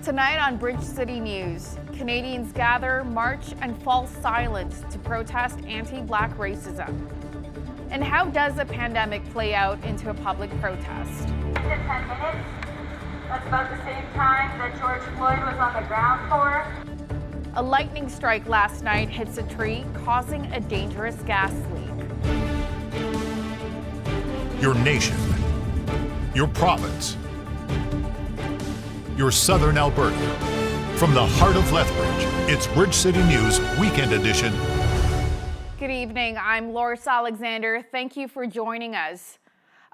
Tonight on Bridge City News, Canadians gather, march, and fall silent to protest anti-Black racism. And how does a pandemic play out into a public protest? 10 minutes. That's about the same time that George Floyd was on the ground for. A lightning strike last night hits a tree, causing a dangerous gas leak. Your nation, your province, your southern Alberta. From the heart of Lethbridge, it's Bridge City News Weekend Edition. Good evening, I'm Loris Alexander. Thank you for joining us.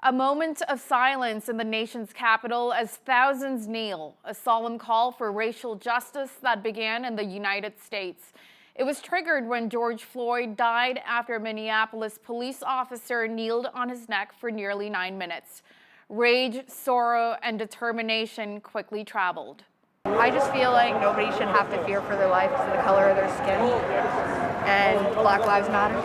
A moment of silence in the nation's capital as thousands kneel, a solemn call for racial justice that began in the United States. It was triggered when George Floyd died after a Minneapolis police officer kneeled on his neck for nearly 9 minutes. Rage, sorrow, and determination quickly traveled. I just feel like nobody should have to fear for their life because of the color of their skin, and Black Lives Matter.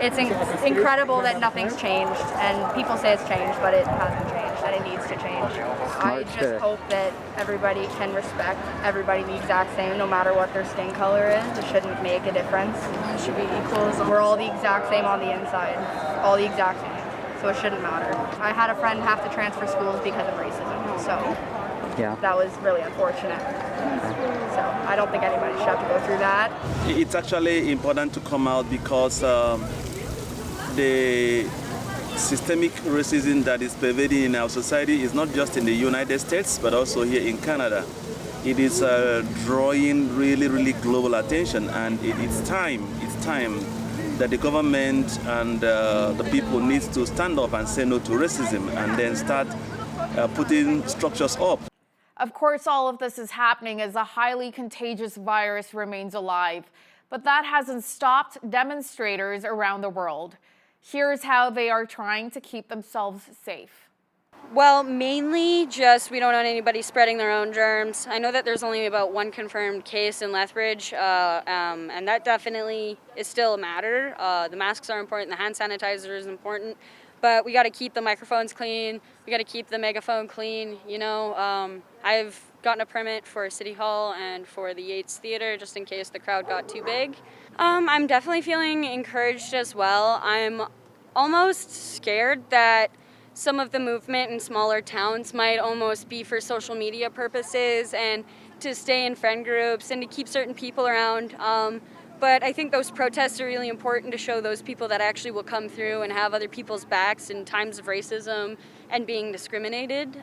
It's incredible that nothing's changed, and people say it's changed, but it hasn't changed, and it needs to change. I just hope that everybody can respect everybody the exact same, no matter what their skin color is. It shouldn't make a difference. It should be equal. We're all the exact same on the inside, all the exact same. So it shouldn't matter. I had a friend have to transfer schools because of racism, so that was really unfortunate. So I don't think anybody should have to go through that. It's actually important to come out because the systemic racism that is pervading in our society is not just in the United States, but also here in Canada. It is drawing really global attention, and it's time that the government and the people needs to stand up and say no to racism and then start putting structures up. Of course, all of this is happening as a highly contagious virus remains alive, but that hasn't stopped demonstrators around the world. Here's how they are trying to keep themselves safe. Well, mainly just we don't want anybody spreading their own germs. I know that there's only about one confirmed case in Lethbridge, and that definitely is still a matter. The masks are important, the hand sanitizer is important, but we got to keep the microphones clean. We got to keep the megaphone clean. You know, I've gotten a permit for City Hall and for the Yates Theatre just in case the crowd got too big. I'm definitely feeling encouraged as well. I'm almost scared that some of the movement in smaller towns might almost be for social media purposes and to stay in friend groups and to keep certain people around. But I think those protests are really important to show those people that actually will come through and have other people's backs in times of racism and being discriminated.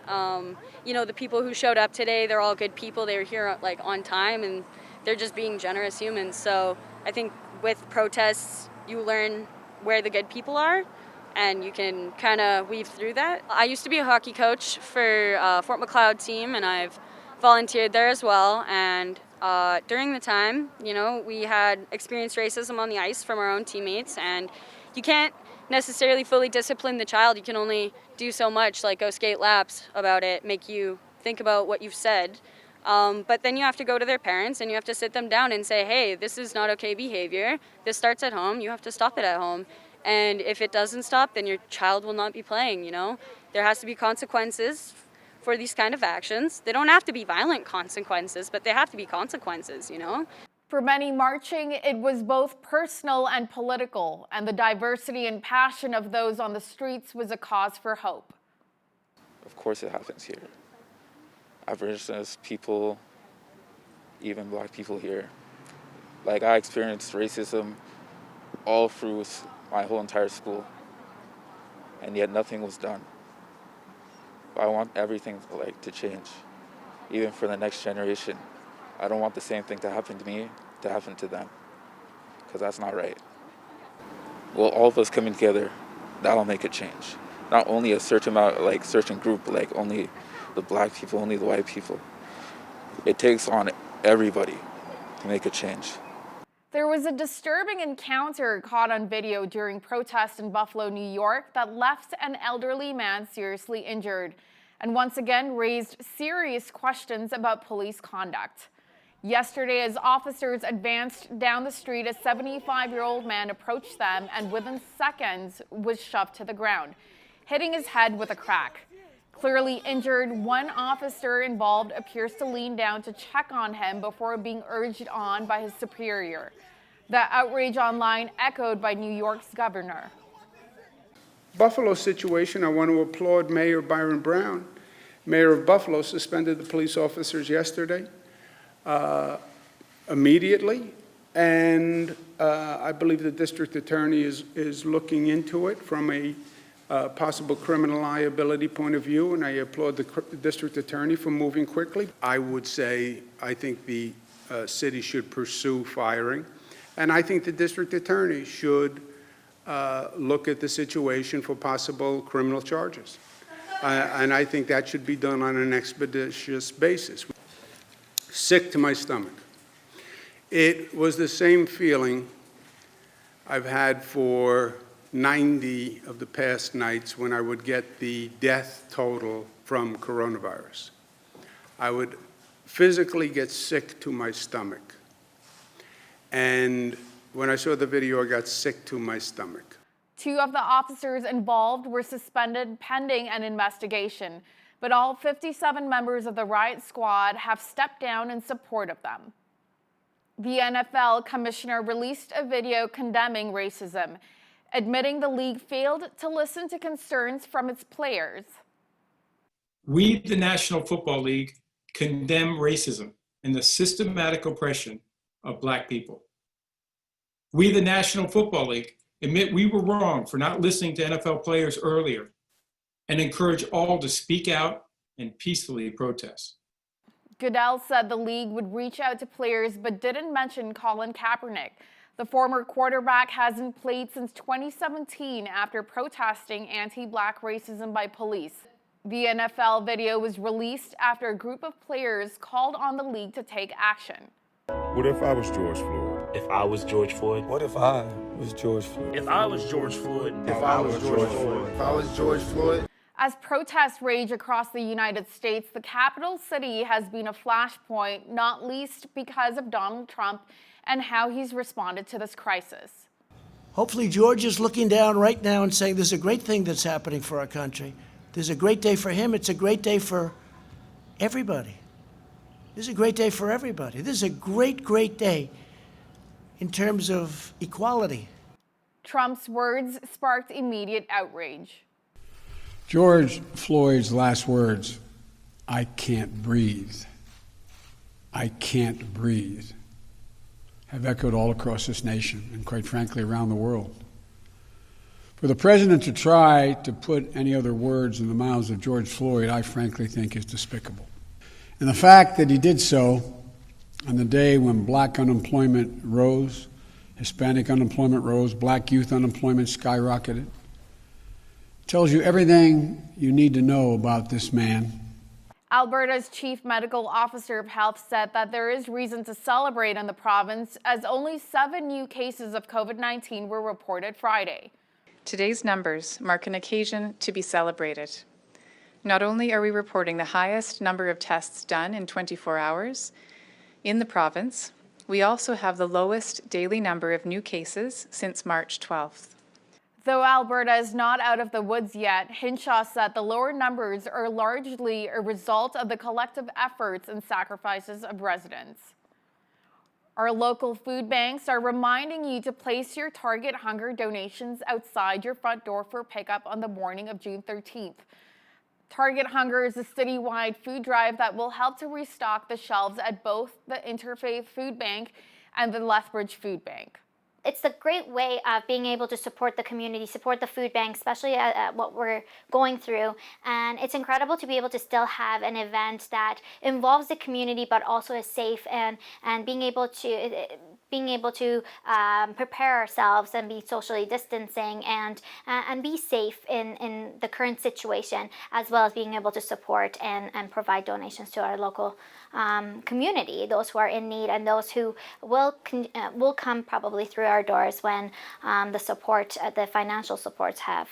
You know, the people who showed up today, they're all good people. They were here like on time and they're just being generous humans. So I think with protests, you learn where the good people are, and you can kind of weave through that. I used to be a hockey coach for Fort Macleod team, and I've volunteered there as well. And during the time, you know, we had experienced racism on the ice from our own teammates, and you can't necessarily fully discipline the child. You can only do so much, like go skate laps about it, make you think about what you've said. But then you have to go to their parents and you have to sit them down and say, hey, this is not okay behavior. This starts at home. You have to stop it at home. And if it doesn't stop, then your child will not be playing, you know. There has to be consequences for these kind of actions. They don't have to be violent consequences, but they have to be consequences, you know. For many marching, it was both personal and political, and the diversity and passion of those on the streets was a cause for hope. Of course it happens here. Aboriginals people, even Black people here. Like, I experienced racism all through my whole entire school, and yet nothing was done. I want everything to change, even for the next generation. I don't want the same thing to happen to me to happen to them, because that's not right. Well, all of us coming together, that'll make a change. Not only a certain amount, certain group, only the Black people, only the white people. It takes on everybody to make a change. There was a disturbing encounter caught on video during protests in Buffalo, New York that left an elderly man seriously injured and once again raised serious questions about police conduct. Yesterday, as officers advanced down the street, a 75-year-old man approached them and within seconds was shoved to the ground, hitting his head with a crack. Clearly injured, one officer involved appears to lean down to check on him before being urged on by his superior. The outrage online echoed by New York's governor. Buffalo situation, I want to applaud Mayor Byron Brown. Mayor of Buffalo suspended the police officers yesterday immediately, and I believe the district attorney is looking into it from a possible criminal liability point of view, and I applaud the district attorney for moving quickly. I would say I think the city should pursue firing, and I think the district attorney should look at the situation for possible criminal charges. And I think that should be done on an expeditious basis. Sick to my stomach. It was the same feeling I've had for 90 of the past nights when I would get the death total from coronavirus. I would physically get sick to my stomach. And when I saw the video, I got sick to my stomach. 2 of the officers involved were suspended pending an investigation, but all 57 members of the riot squad have stepped down in support of them. The NFL commissioner released a video condemning racism, admitting the league failed to listen to concerns from its players. We, the National Football League, condemn racism and the systematic oppression of Black people. We, the National Football League, admit we were wrong for not listening to NFL players earlier and encourage all to speak out and peacefully protest. Goodell said the league would reach out to players but didn't mention Colin Kaepernick. The former quarterback hasn't played since 2017 after protesting anti-Black racism by police. The NFL video was released after a group of players called on the league to take action. What if I was George Floyd? If I was George Floyd? What if I was George Floyd? If I was George Floyd? If I was George Floyd? If I was George Floyd? As protests rage across the United States, the capital city has been a flashpoint, not least because of Donald Trump and how he's responded to this crisis. Hopefully George is looking down right now and saying there's a great thing that's happening for our country. There's a great day for him. It's a great day for everybody. This is a great day for everybody. This is a great, great day in terms of equality. Trump's words sparked immediate outrage. George Floyd's last words, "I can't breathe. I can't breathe," have echoed all across this nation and, quite frankly, around the world. For the president to try to put any other words in the mouths of George Floyd, I frankly think is despicable. And the fact that he did so on the day when Black unemployment rose, Hispanic unemployment rose, Black youth unemployment skyrocketed, tells you everything you need to know about this man. Alberta's chief medical officer of health said that there is reason to celebrate in the province as only 7 new cases of COVID-19 were reported Friday. Today's numbers mark an occasion to be celebrated. Not only are we reporting the highest number of tests done in 24 hours in the province, we also have the lowest daily number of new cases since March 12th. Though Alberta is not out of the woods yet, Hinshaw said the lower numbers are largely a result of the collective efforts and sacrifices of residents. Our local food banks are reminding you to place your Target Hunger donations outside your front door for pickup on the morning of June 13th. Target Hunger is a citywide food drive that will help to restock the shelves at both the Interfaith Food Bank and the Lethbridge Food Bank. It's a great way of being able to support the community, support the food bank, especially at what we're going through. And it's incredible to be able to still have an event that involves the community but also is safe, and being able to prepare ourselves and be socially distancing and be safe in the current situation, as well as being able to support and provide donations to our local community, those who are in need and those who will come probably through our doors when the financial supports have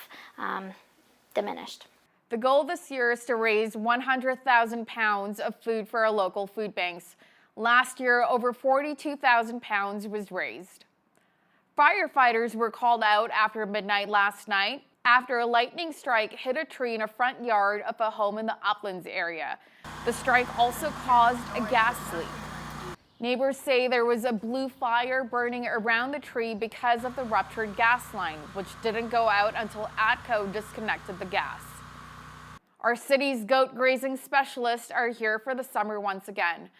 diminished. The goal this year is to raise 100,000 pounds of food for our local food banks. Last year, over 42,000 pounds was raised. Firefighters were called out after midnight last night after a lightning strike hit a tree in a front yard of a home in the Uplands area. The strike also caused a gas leak. Neighbors say there was a blue fire burning around the tree because of the ruptured gas line, which didn't go out until ATCO disconnected the gas. Our city's goat grazing specialists are here for the summer once again.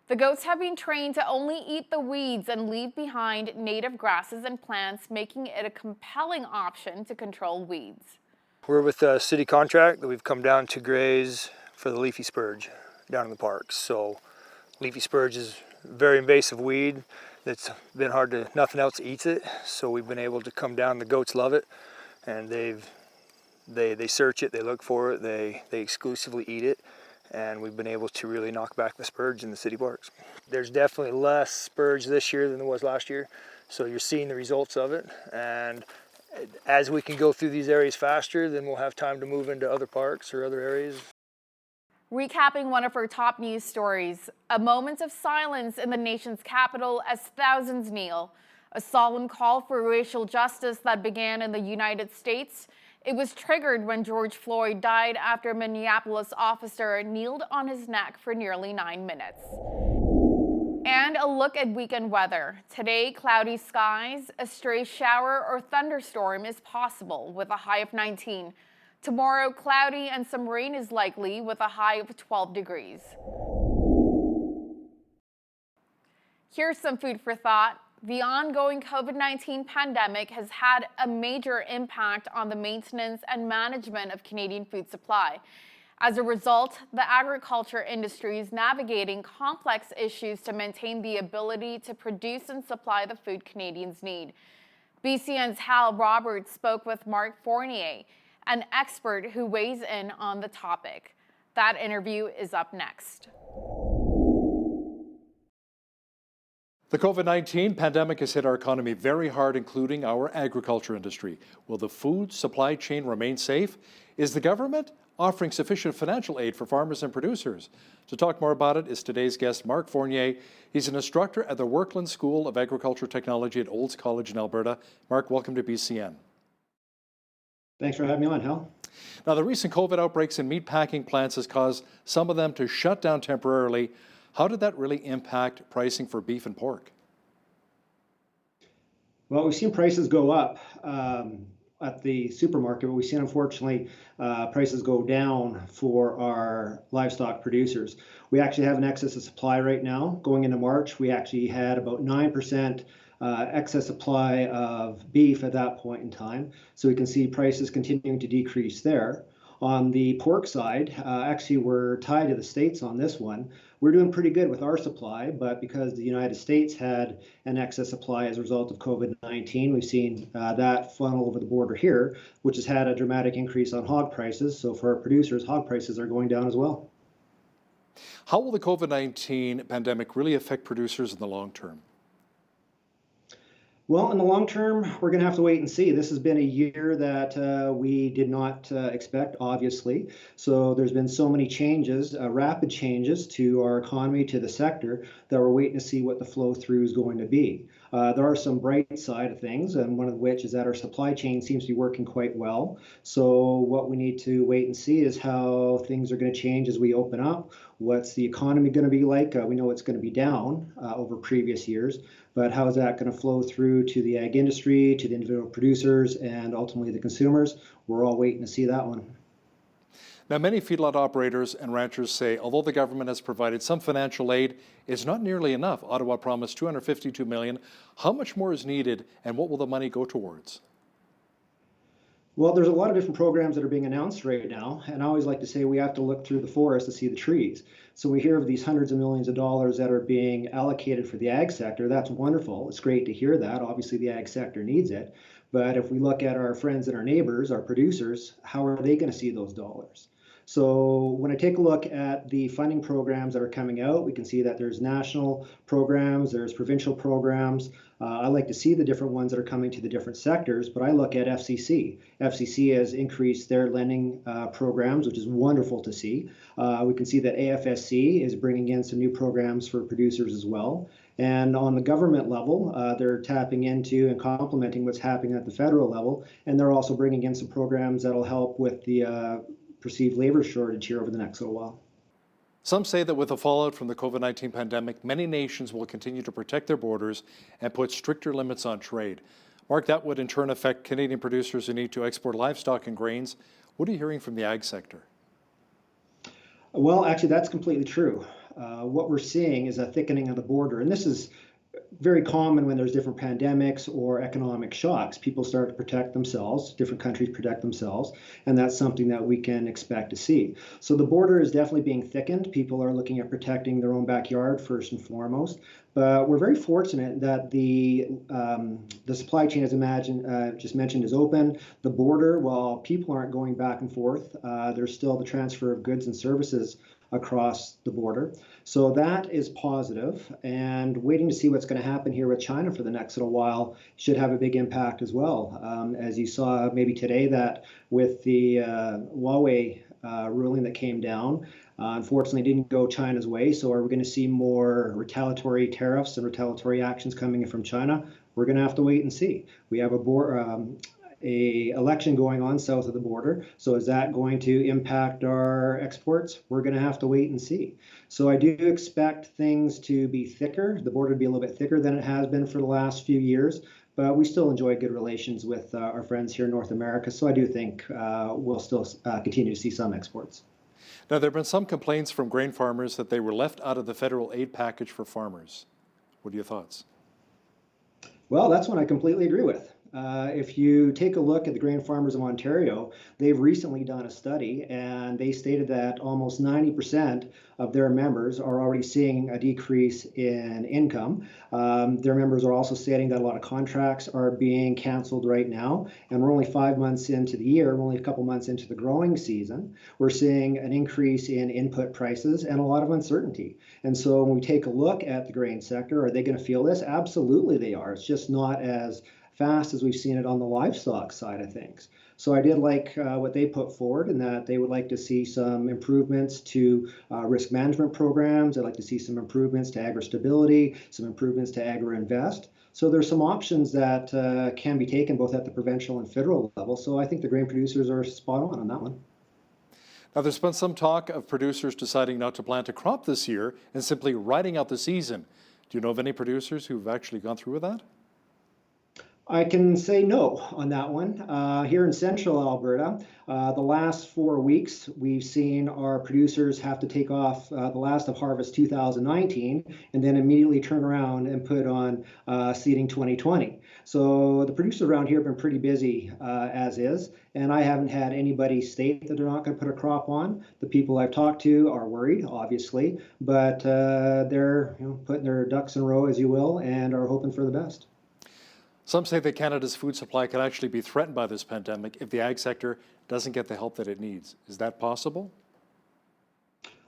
The goats have been trained to only eat the weeds and leave behind native grasses and plants, making it a compelling option to control weeds. We're with a city contract that we've come down to graze for the leafy spurge down in the parks. So leafy spurge is a very invasive weed that's been hard to, nothing else eats it. So we've been able to come down, the goats love it, and they search it, they look for it, they exclusively eat it. And we've been able to really knock back the spurge in the city parks. There's definitely less spurge this year than there was last year, so you're seeing the results of it. And as we can go through these areas faster, then we'll have time to move into other parks or other areas. Recapping one of our top news stories, a moment of silence in the nation's capital as thousands kneel. A solemn call for racial justice that began in the United States. It was triggered when George Floyd died after a Minneapolis officer kneeled on his neck for nearly 9 minutes. And a look at weekend weather. Today, cloudy skies, a stray shower or thunderstorm is possible with a high of 19. Tomorrow, cloudy and some rain is likely with a high of 12 degrees. Here's some food for thought. The ongoing COVID-19 pandemic has had a major impact on the maintenance and management of Canadian food supply. As a result, the agriculture industry is navigating complex issues to maintain the ability to produce and supply the food Canadians need. BCN's Hal Roberts spoke with Mark Fournier, an expert who weighs in on the topic. That interview is up next. The COVID-19 pandemic has hit our economy very hard, including our agriculture industry. Will the food supply chain remain safe? Is the government offering sufficient financial aid for farmers and producers? To talk more about it is today's guest, Mark Fournier. He's an instructor at the Workland School of Agriculture Technology at Olds College in Alberta. Mark, welcome to BCN. Thanks for having me on, Hal. Now, the recent COVID outbreaks in meat packing plants has caused some of them to shut down temporarily. How did that really impact pricing for beef and pork? Well, we've seen prices go up at the supermarket, but we've seen, unfortunately, prices go down for our livestock producers. We actually have an excess of supply right now. Going into March, we actually had about 9% excess supply of beef at that point in time. So we can see prices continuing to decrease there. On the pork side, actually we're tied to the States on this one. We're doing pretty good with our supply, but because the United States had an excess supply as a result of COVID-19, we've seen that funnel over the border here, which has had a dramatic increase on hog prices. So for our producers, hog prices are going down as well. How will the COVID-19 pandemic really affect producers in the long term? Well, in the long term, we're going to have to wait and see. This has been a year that we did not expect, obviously. So there's been so many changes, rapid changes to our economy, to the sector, that we're waiting to see what the flow through is going to be. There are some bright side of things, and one of which is that our supply chain seems to be working quite well. So what we need to wait and see is how things are going to change as we open up. What's the economy going to be like? We know it's going to be down over previous years, but how is that going to flow through to the ag industry, to the individual producers, and ultimately the consumers? We're all waiting to see that one. Now, many feedlot operators and ranchers say, although the government has provided some financial aid, it's not nearly enough. Ottawa promised $252 million. How much more is needed, and what will the money go towards? Well, there's a lot of different programs that are being announced right now, and I always like to say we have to look through the forest to see the trees. So we hear of these hundreds of millions of dollars that are being allocated for the ag sector. That's wonderful. It's great to hear that. Obviously, the ag sector needs it. But if we look at our friends and our neighbors, our producers, how are they going to see those dollars? So when I take a look at the funding programs that are coming out, we can see that there's national programs, there's provincial programs. I like to see the different ones that are coming to the different sectors, but I look at FCC. FCC has increased their lending programs, which is wonderful to see. We can see that AFSC is bringing in some new programs for producers as well. And on the government level, they're tapping into and complementing what's happening at the federal level, and they're also bringing in some programs that'll help with the perceived labor shortage here over the next little while. Some say that with the fallout from the COVID-19 pandemic, many nations will continue to protect their borders and put stricter limits on trade. Mark, that would in turn affect Canadian producers who need to export livestock and grains. What are you hearing from the ag sector? Well, actually, that's completely true. What we're seeing is a thickening of the border, and this is very common when there's different pandemics or economic shocks. People start to protect themselves, different countries protect themselves, and that's something that we can expect to see. So the border is definitely being thickened. People are looking at protecting their own backyard first and foremost. But we're very fortunate that the supply chain, as just mentioned, is open. The border, while people aren't going back and forth, there's still the transfer of goods and services across the border. So that is positive, and waiting to see what's going to happen here with China for the next little while should have a big impact as well. As you saw maybe today, that with the Huawei ruling that came down, unfortunately didn't go China's way. So are we going to see more retaliatory tariffs and retaliatory actions coming in from China? We're going to have to wait and see. We have a election going on south of the border. So is that going to impact our exports? We're going to have to wait and see. So I do expect things to be thicker, the border to be a little bit thicker than it has been for the last few years, but we still enjoy good relations with our friends here in North America. So I do think we'll still continue to see some exports. Now, there have been some complaints from grain farmers that they were left out of the federal aid package for farmers. What are your thoughts? Well, that's one I completely agree with. If you take a look at the Grain Farmers of Ontario, they've recently done a study, and they stated that almost 90% of their members are already seeing a decrease in income. Their members are also stating that a lot of contracts are being canceled right now, and we're only 5 months into the year, we're only a couple months into the growing season. We're seeing an increase in input prices and a lot of uncertainty. And so when we take a look at the grain sector, are they going to feel this? Absolutely they are. It's just not as fast as we've seen it on the livestock side of things. So I did like what they put forward, in that they would like to see some improvements to risk management programs. They'd like to see some improvements to agri-stability, some improvements to agri-invest. So there's some options that can be taken both at the provincial and federal level. So I think the grain producers are spot on that one. Now, there's been some talk of producers deciding not to plant a crop this year and simply riding out the season. Do you know of any producers who've actually gone through with that? I can say no on that one. Here in central Alberta, the last 4 weeks, we've seen our producers have to take off the last of harvest 2019 and then immediately turn around and put on seeding 2020. So the producers around here have been pretty busy as is, and I haven't had anybody state that they're not going to put a crop on. The people I've talked to are worried, obviously, but they're putting their ducks in a row, as you will, and are hoping for the best. Some say that Canada's food supply could actually be threatened by this pandemic if the ag sector doesn't get the help that it needs. Is that possible?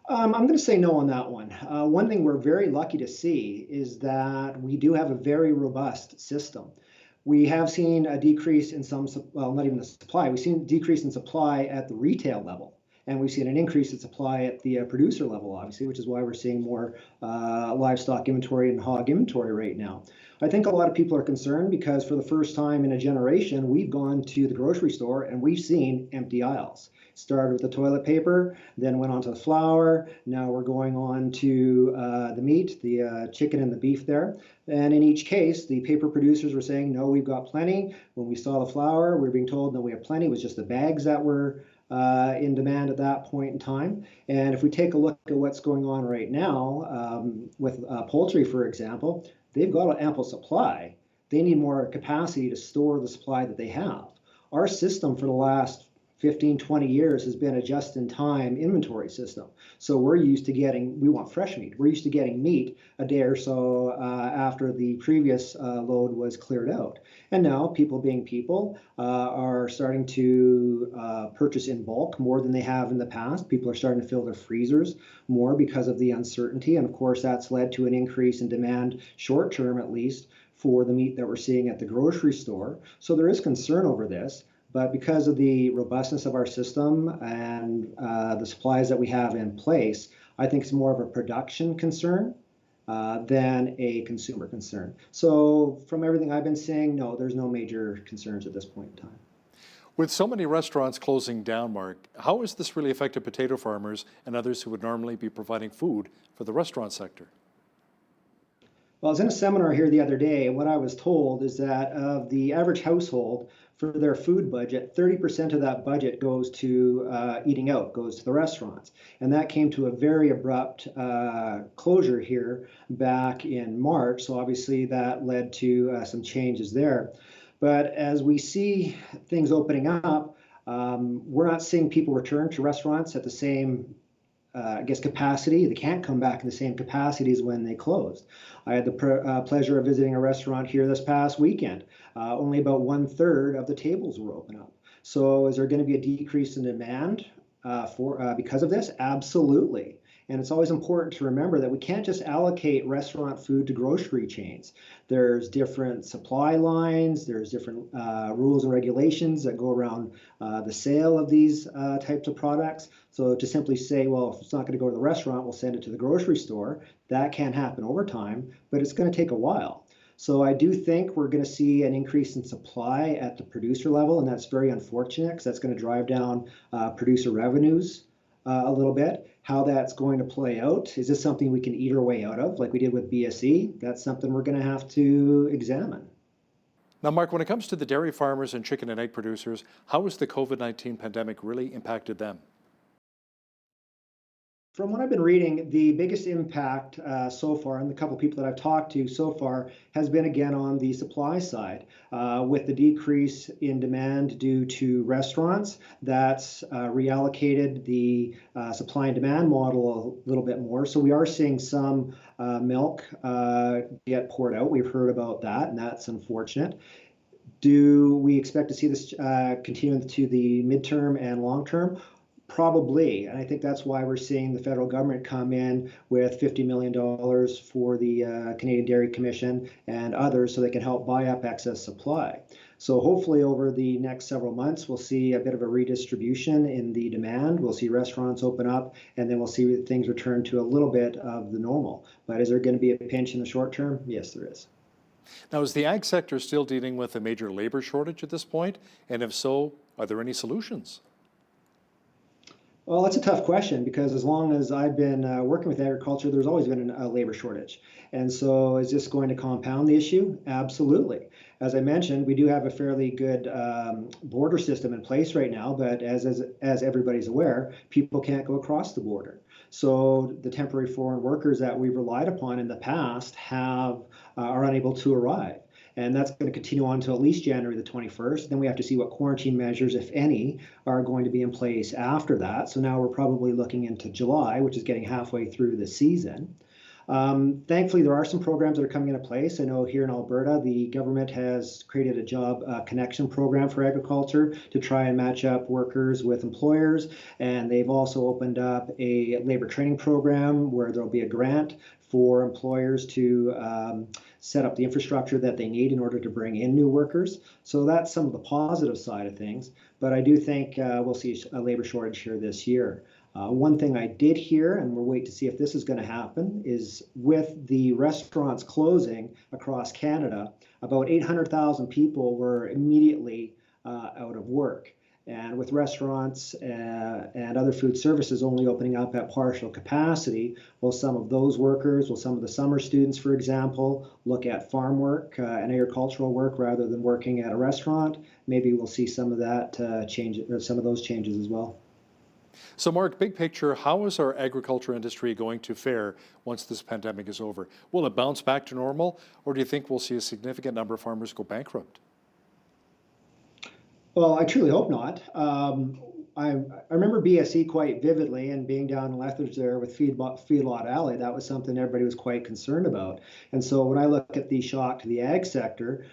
I'm going to say no on that one. One thing we're very lucky to see is that we do have a very robust system. We have seen a decrease in not even the supply, we've seen a decrease in supply at the retail level. And we've seen an increase in supply at the producer level, obviously, which is why we're seeing more livestock inventory and hog inventory right now. I think a lot of people are concerned because for the first time in a generation, we've gone to the grocery store and we've seen empty aisles. Started with the toilet paper, then went on to the flour. Now we're going on to the meat, the chicken and the beef there. And in each case, the paper producers were saying, no, we've got plenty. When we saw the flour, we were being told, no, we have plenty. It was just the bags that were in demand at that point in time. And if we take a look at what's going on right now with poultry, for example, they've got an ample supply. They need more capacity to store the supply that they have. Our system for the last 15, 20 years has been a just-in-time inventory system. So we're used to we want fresh meat. We're used to getting meat a day or so after the previous load was cleared out. And now people being people are starting to purchase in bulk more than they have in the past. People are starting to fill their freezers more because of the uncertainty. And of course, that's led to an increase in demand, short term at least, for the meat that we're seeing at the grocery store. So there is concern over this. But because of the robustness of our system and the supplies that we have in place, I think it's more of a production concern than a consumer concern. So from everything I've been saying, no, there's no major concerns at this point in time. With so many restaurants closing down, Mark, how has this really affected potato farmers and others who would normally be providing food for the restaurant sector? Well, I was in a seminar here the other day, and what I was told is that of the average household, for their food budget, 30% of that budget goes to eating out, goes to the restaurants. And that came to a very abrupt closure here back in March. So obviously that led to some changes there. But as we see things opening up, we're not seeing people return to restaurants at the same capacity. They can't come back in the same capacity as when they closed. I had the pleasure of visiting a restaurant here this past weekend. Only about 1/3 of the tables were open up. So is there going to be a decrease in demand because of this? Absolutely. And it's always important to remember that we can't just allocate restaurant food to grocery chains. There's different supply lines, there's different rules and regulations that go around the sale of these types of products. So to simply say, well, if it's not going to go to the restaurant, we'll send it to the grocery store, that can happen over time, but it's going to take a while. So I do think we're going to see an increase in supply at the producer level, and that's very unfortunate because that's going to drive down producer revenues a little bit. How that's going to play out, is this something we can eat our way out of like we did with BSE? That's something we're going to have to examine. Now, Mark, when it comes to the dairy farmers and chicken and egg producers, how has the COVID-19 pandemic really impacted them? From what I've been reading, the biggest impact so far, and the couple people that I've talked to so far, has been again on the supply side. With the decrease in demand due to restaurants, that's reallocated the supply and demand model a little bit more. So we are seeing some milk get poured out. We've heard about that, and that's unfortunate. Do we expect to see this continue to the midterm and long term? Probably, and I think that's why we're seeing the federal government come in with $50 million for the Canadian Dairy Commission and others so they can help buy up excess supply. So hopefully over the next several months, we'll see a bit of a redistribution in the demand. We'll see restaurants open up, and then we'll see things return to a little bit of the normal. But is there going to be a pinch in the short term? Yes, there is. Now, is the ag sector still dealing with a major labor shortage at this point? And if so, are there any solutions? Well, that's a tough question because as long as I've been working with agriculture, there's always been a labor shortage. And so is this going to compound the issue? Absolutely. As I mentioned, we do have a fairly good border system in place right now, but as everybody's aware, people can't go across the border. So the temporary foreign workers that we've relied upon in the past are unable to arrive. And that's going to continue on until at least January the 21st. Then we have to see what quarantine measures, if any, are going to be in place after that. So now we're probably looking into July, which is getting halfway through the season. Thankfully, there are some programs that are coming into place. I know here in Alberta, the government has created a job connection program for agriculture to try and match up workers with employers. And they've also opened up a labor training program where there'll be a grant for employers to set up the infrastructure that they need in order to bring in new workers. So that's some of the positive side of things. But I do think we'll see a labor shortage here this year. One thing I did hear, and we'll wait to see if this is going to happen, is with the restaurants closing across Canada, about 800,000 people were immediately out of work. And with restaurants and other food services only opening up at partial capacity, will some of those workers, will some of the summer students, for example, look at farm work and agricultural work rather than working at a restaurant? Maybe we'll see some of that change, or some of those changes as well. So Mark, big picture, how is our agriculture industry going to fare once this pandemic is over? Will it bounce back to normal, or do you think we'll see a significant number of farmers go bankrupt? Well, I truly hope not. I remember BSE quite vividly, and being down in Lethbridge there with Feedlot Alley, that was something everybody was quite concerned about. And so when I look at the shock to the ag sector,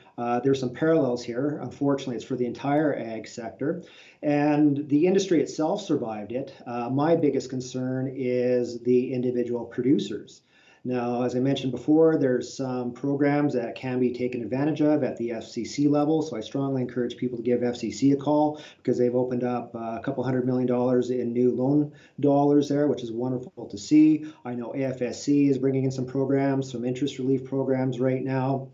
there's some parallels here. Unfortunately, it's for the entire ag sector. And the industry itself survived it. My biggest concern is the individual producers. Now, as I mentioned before, there's some programs that can be taken advantage of at the FCC level. So I strongly encourage people to give FCC a call because they've opened up a couple $100 million in new loan dollars there, which is wonderful to see. I know AFSC is bringing in some programs, some interest relief programs right now.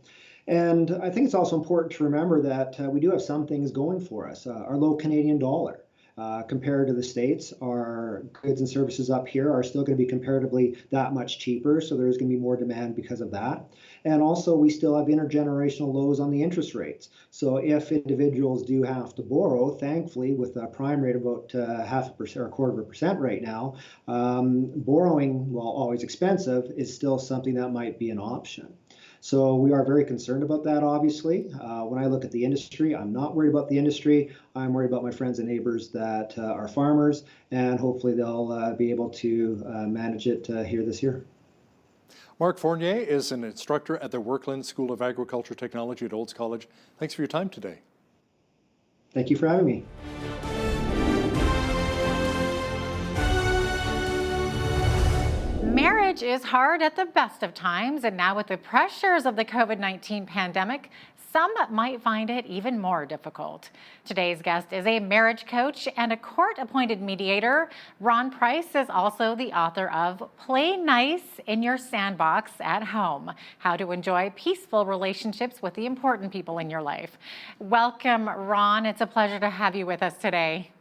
And I think it's also important to remember that we do have some things going for us. Our low Canadian dollar. Compared to the States, our goods and services up here are still going to be comparatively that much cheaper, so there's going to be more demand because of that. And also, we still have intergenerational lows on the interest rates. So if individuals do have to borrow, thankfully, with a prime rate of about 0.5% or 0.25% right now, borrowing, while always expensive, is still something that might be an option. So we are very concerned about that, obviously. When I look at the industry, I'm not worried about the industry. I'm worried about my friends and neighbors that are farmers, and hopefully they'll be able to manage it here this year. Mark Fournier is an instructor at the Workland School of Agriculture Technology at Olds College. Thanks for your time today. Thank you for having me. Marriage is hard at the best of times, and now with the pressures of the COVID-19 pandemic, some might find it even more difficult. Today's guest is a marriage coach and a court-appointed mediator. Ron Price is also the author of Play Nice in Your Sandbox at Home: How to Enjoy Peaceful Relationships with the Important People in Your Life. Welcome, Ron. It's a pleasure to have you with us today.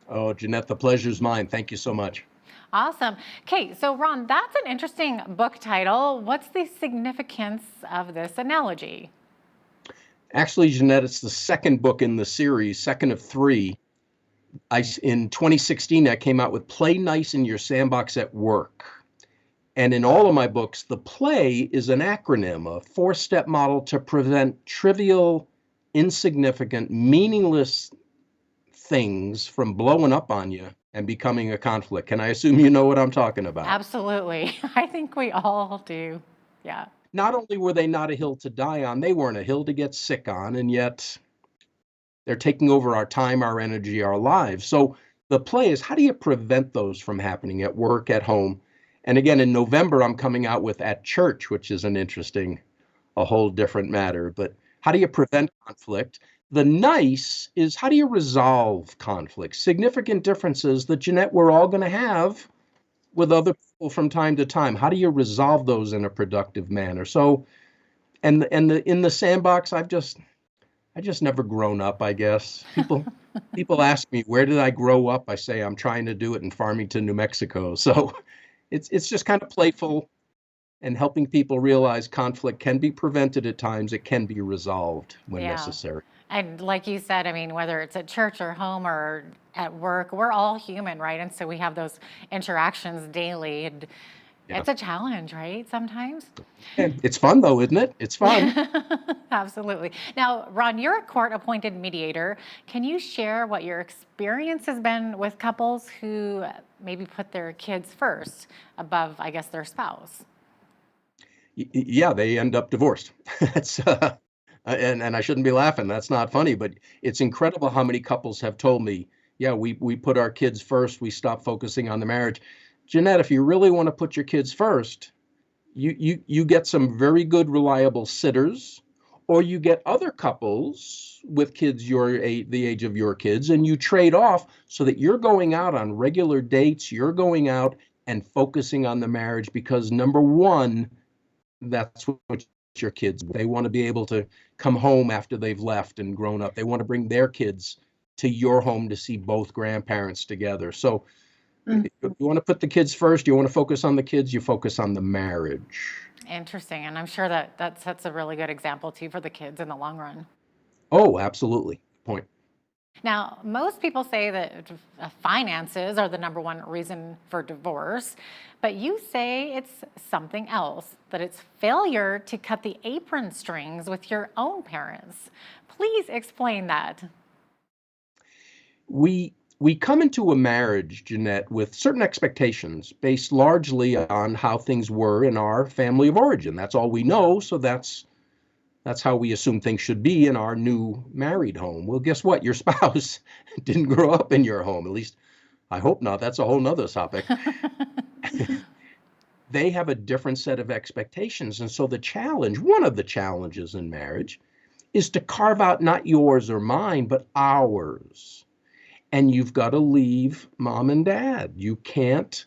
Oh, Jeanette, the pleasure's mine. Thank you so much. Awesome. Okay, so Ron, that's an interesting book title. What's the significance of this analogy? Actually, Jeanette, it's the second book in the series, second of three. In 2016, I came out with Play Nice in Your Sandbox at Work. And in all of my books, the play is an acronym, a four-step model to prevent trivial, insignificant, meaningless things from blowing up on you and becoming a conflict. And I assume you know what I'm talking about. Absolutely. I think we all do. Yeah. Not only were they not a hill to die on, they weren't a hill to get sick on, and yet they're taking over our time, our energy, our lives. So the play is, how do you prevent those from happening at work, at home? And again, in November, I'm coming out with At Church, which is a whole different matter. But how do you prevent conflict? The nice is, how do you resolve conflict? Significant differences that, Jeanette, we're all going to have with other people from time to time. How do you resolve those in a productive manner? So, in the sandbox, I just never grown up, I guess. People ask me, where did I grow up? I say, I'm trying to do it in Farmington, New Mexico. So it's just kind of playful and helping people realize conflict can be prevented at times. It can be resolved when necessary. And like you said, I mean, whether it's at church or home or at work, we're all human, right? And so we have those interactions daily. And it's a challenge, right? Sometimes. It's fun, though, isn't it? It's fun. Absolutely. Now, Ron, you're a court-appointed mediator. Can you share what your experience has been with couples who maybe put their kids first above, I guess, their spouse? Yeah, they end up divorced. That's and I shouldn't be laughing. That's not funny, but it's incredible how many couples have told me, yeah, we put our kids first. We stop focusing on the marriage. Jeanette, if you really want to put your kids first, you get some very good, reliable sitters, or you get other couples with kids the age of your kids, and you trade off so that you're going out on regular dates. You're going out and focusing on the marriage because, number one, that's what your kids, they want to be able to come home after they've left and grown up. They want to bring their kids to your home to see both grandparents together. So you want to put the kids first, you want to focus on the kids, you focus on the marriage. Interesting. And I'm sure that sets a really good example too for the kids in the long run. Oh, absolutely. Point. Now, most people say that finances are the number one reason for divorce, but you say it's something else, that it's failure to cut the apron strings with your own parents. Please explain that. we come into a marriage, Jeanette, with certain expectations based largely on how things were in our family of origin. That's all we know, so that's how we assume things should be in our new married home. Well, guess what? Your spouse didn't grow up in your home. At least, I hope not. That's a whole nother topic. They have a different set of expectations. And so one of the challenges in marriage is to carve out not yours or mine, but ours. And you've got to leave mom and dad. You can't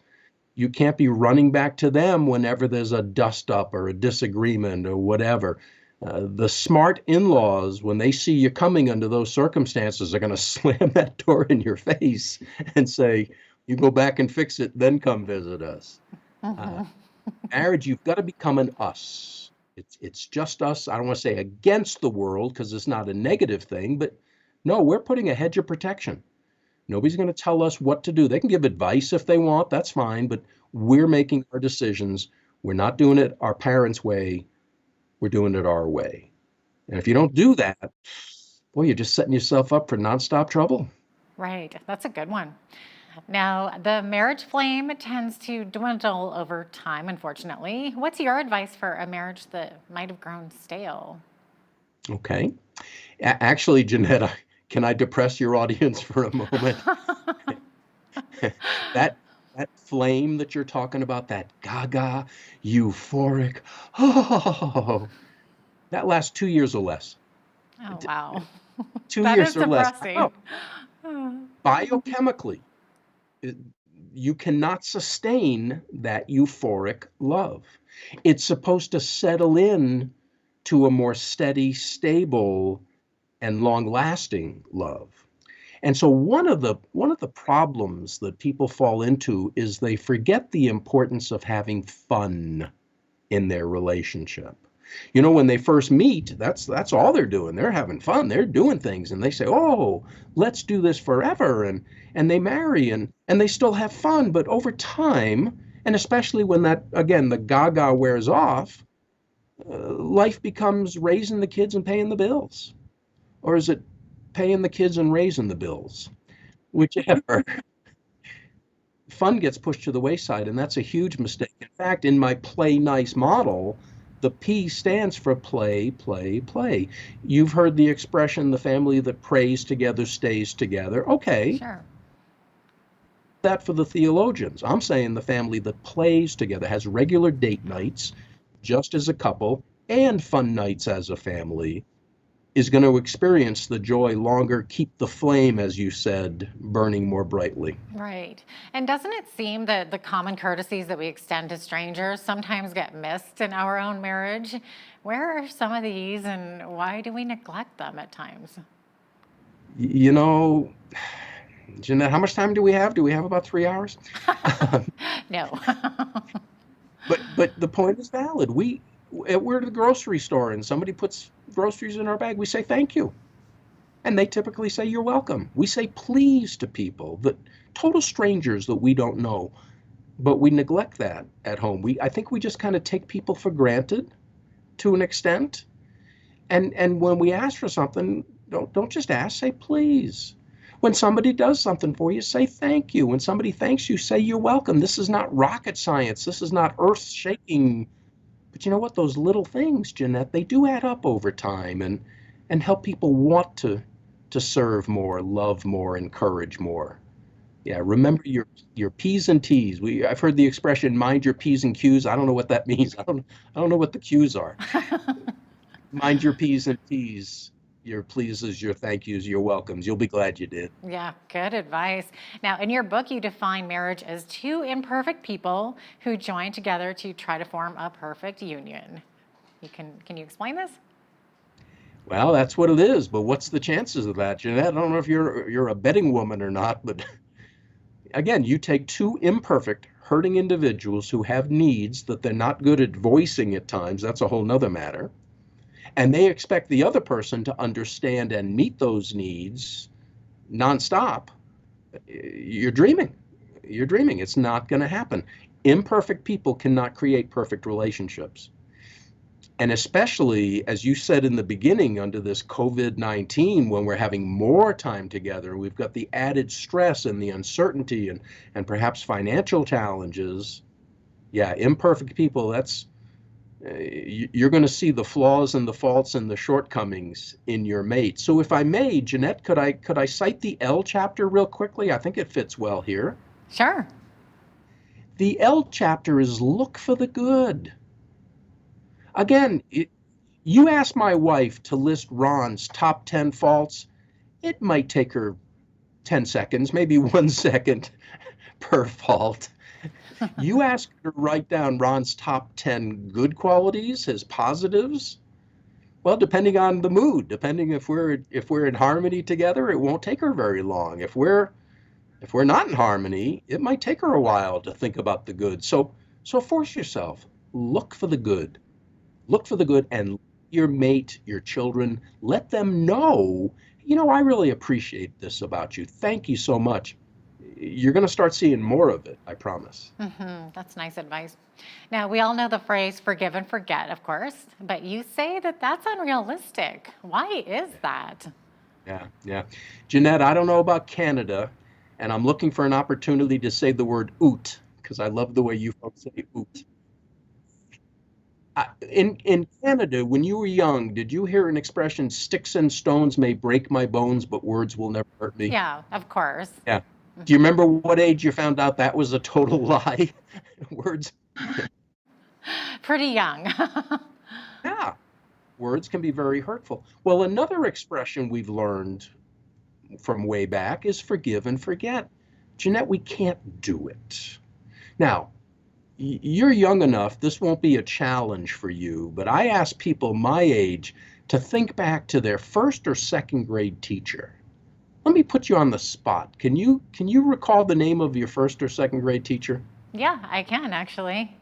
be running back to them whenever there's a dust up or a disagreement or whatever. The smart in-laws, when they see you coming under those circumstances, are going to slam that door in your face and say, you go back and fix it, then come visit us. Marriage, you've got to become an us. It's just us. I don't want to say against the world because it's not a negative thing, but no, we're putting a hedge of protection. Nobody's going to tell us what to do. They can give advice if they want, that's fine, but we're making our decisions. We're not doing it our parents' way. We're doing it our way. And if you don't do that, boy, you're just setting yourself up for nonstop trouble. Right. That's a good one. Now, the marriage flame tends to dwindle over time, unfortunately. What's your advice for a marriage that might have grown stale? Okay. Actually, Jeanette, can I depress your audience for a moment? That flame that you're talking about, that gaga, euphoric, oh, that lasts 2 years or less. Oh, wow. 2 That years is or less. depressing. Biochemically, you cannot sustain that euphoric love. It's supposed to settle in to a more steady, stable, and long-lasting love. And so one of the problems that people fall into is they forget the importance of having fun in their relationship. You know, when they first meet, that's all they're doing. They're having fun. They're doing things, and they say, "Oh, let's do this forever," and they marry and they still have fun. But over time, and especially when the gaga wears off, life becomes raising the kids and paying the bills. Or is it paying the kids and raising the bills? Whichever. Fun gets pushed to the wayside, and that's a huge mistake. In fact, in my play nice model, the P stands for play, play, play. You've heard the expression, the family that prays together stays together. Okay. Sure. That for the theologians. I'm saying the family that plays together, has regular date nights, just as a couple, and fun nights as a family, is going to experience the joy longer, keep the flame, as you said, burning more brightly. Right. And doesn't it seem that the common courtesies that we extend to strangers sometimes get missed in our own marriage? Where are some of these, and why do we neglect them at times? You know, Jeanette, how much time do we have? Do we have about 3 hours? No. But the point is valid. We're at the grocery store and somebody puts groceries in our bag. We say thank you. And they typically say you're welcome. We say please to people, total strangers that we don't know. But we neglect that at home. I think we just kind of take people for granted to an extent. And when we ask for something, don't just ask, say please. When somebody does something for you, say thank you. When somebody thanks you, say you're welcome. This is not rocket science. This is not earth-shaking. But you know what? Those little things, Jeanette, they do add up over time and help people want to serve more, love more, encourage more. Yeah, remember your P's and T's. I've heard the expression "mind your P's and Q's." I don't know what that means. I don't know what the Q's are. Mind your P's and T's. Your pleases, your thank yous, your welcomes. You'll be glad you did. Yeah, good advice. Now, in your book, you define marriage as two imperfect people who join together to try to form a perfect union. Can you explain this? Well, that's what it is, but what's the chances of that, Jeanette? I don't know if you're a betting woman or not, but again, you take two imperfect, hurting individuals who have needs that they're not good at voicing at times. That's a whole nother matter. And they expect the other person to understand and meet those needs nonstop. You're dreaming. You're dreaming. It's not going to happen. Imperfect people cannot create perfect relationships. And especially, as you said in the beginning, under this COVID-19, when we're having more time together, we've got the added stress and the uncertainty and perhaps financial challenges. Yeah, imperfect people, that's, you're going to see the flaws and the faults and the shortcomings in your mate. So if I may, Jeanette, could I cite the L chapter real quickly? I think it fits well here. Sure. The L chapter is look for the good. Again, you ask my wife to list Ron's top 10 faults, it might take her 10 seconds, maybe 1 second per fault. You ask her to write down Ron's top 10 good qualities, his positives. Well, depending on the mood, depending if we're in harmony together, it won't take her very long. If we're not in harmony, it might take her a while to think about the good. So force yourself. Look for the good. Look for the good, and your mate, your children, let them know, I really appreciate this about you. Thank you so much. You're going to start seeing more of it, I promise. That's nice advice. Now, we all know the phrase forgive and forget, of course, but you say that that's unrealistic. Why is that? Yeah. Jeanette, I don't know about Canada, and I'm looking for an opportunity to say the word oot, because I love the way you folks say oot. In Canada, when you were young, did you hear an expression, sticks and stones may break my bones, but words will never hurt me? Yeah, of course. Yeah. Do you remember what age you found out that was a total lie? Words? Pretty young. Yeah. Words can be very hurtful. Well, another expression we've learned from way back is forgive and forget. Jeanette, we can't do it. Now, you're young enough, this won't be a challenge for you, but I ask people my age to think back to their first or second grade teacher. Let me put you on the spot. Can you recall the name of your first or second grade teacher? Yeah, I can actually.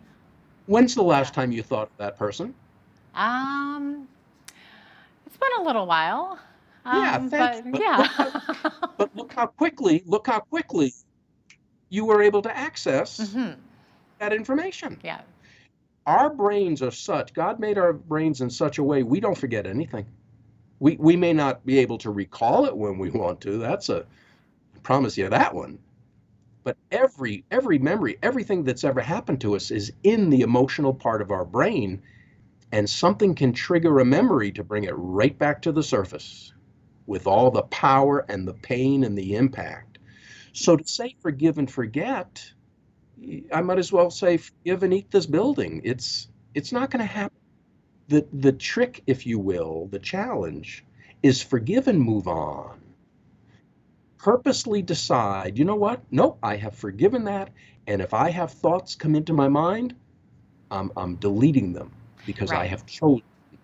When's the last time you thought of that person? It's been a little while. Yeah, thanks. But yeah. But look how quickly you were able to access that information. Yeah. Our brains are such, God made our brains in such a way we don't forget anything. We may not be able to recall it when we want to. I promise you that one. But every memory, everything that's ever happened to us is in the emotional part of our brain, and something can trigger a memory to bring it right back to the surface with all the power and the pain and the impact. So to say forgive and forget, I might as well say forgive and eat this building. It's not going to happen. The trick, if you will, the challenge is forgive and move on. Purposely decide, you know what? Nope, I have forgiven that. And if I have thoughts come into my mind, I'm deleting them because I have chosen